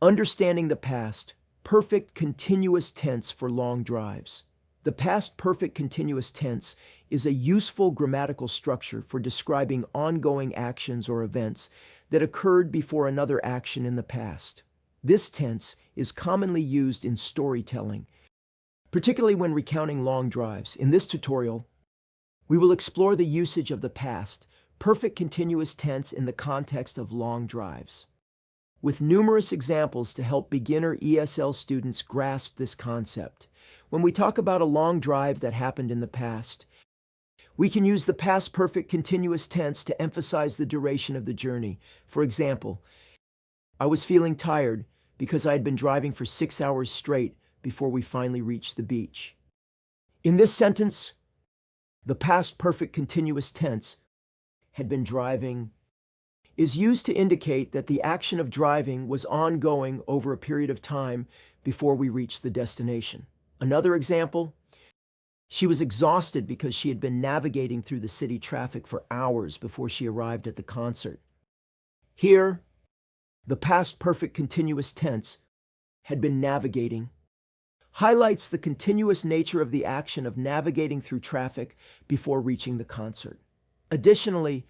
Understanding the past, perfect continuous tense for long drives. The past perfect continuous tense is a useful grammatical structure for describing ongoing actions or events that occurred before another action in the past. This tense is commonly used in storytelling, particularly when recounting long drives. In this tutorial, we will explore the usage of the past perfect continuous tense in the context of long drives, with numerous examples to help beginner ESL students grasp this concept. When we talk about a long drive that happened in the past, we can use the past perfect continuous tense to emphasize the duration of the journey. For example, I was feeling tired because I had been driving for 6 hours straight before we finally reached the beach. In this sentence, the past perfect continuous tense, had been driving, is used to indicate that the action of driving was ongoing over a period of time before we reached the destination. Another example, she was exhausted because she had been navigating through the city traffic for hours before she arrived at the concert. Here, the past perfect continuous tense, had been navigating, highlights the continuous nature of the action of navigating through traffic before reaching the concert. Additionally,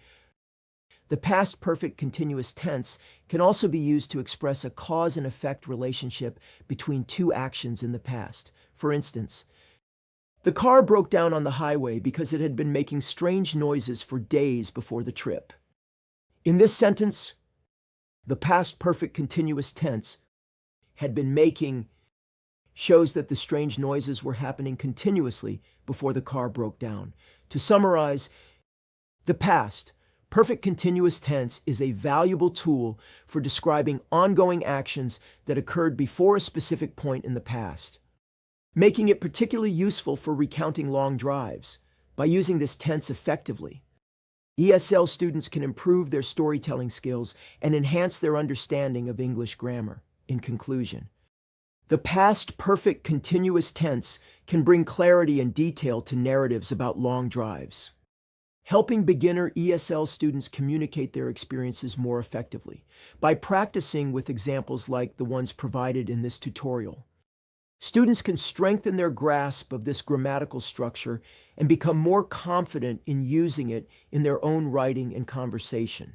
the past perfect continuous tense can also be used to express a cause and effect relationship between two actions in the past. For instance, the car broke down on the highway because it had been making strange noises for days before the trip. In this sentence, the past perfect continuous tense, had been making, shows that the strange noises were happening continuously before the car broke down. To summarize, the past perfect continuous tense is a valuable tool for describing ongoing actions that occurred before a specific point in the past, making it particularly useful for recounting long drives. By using this tense effectively, ESL students can improve their storytelling skills and enhance their understanding of English grammar. In conclusion, the past perfect continuous tense can bring clarity and detail to narratives about long drives, helping beginner ESL students communicate their experiences more effectively. By practicing with examples like the ones provided in this tutorial, students can strengthen their grasp of this grammatical structure and become more confident in using it in their own writing and conversation.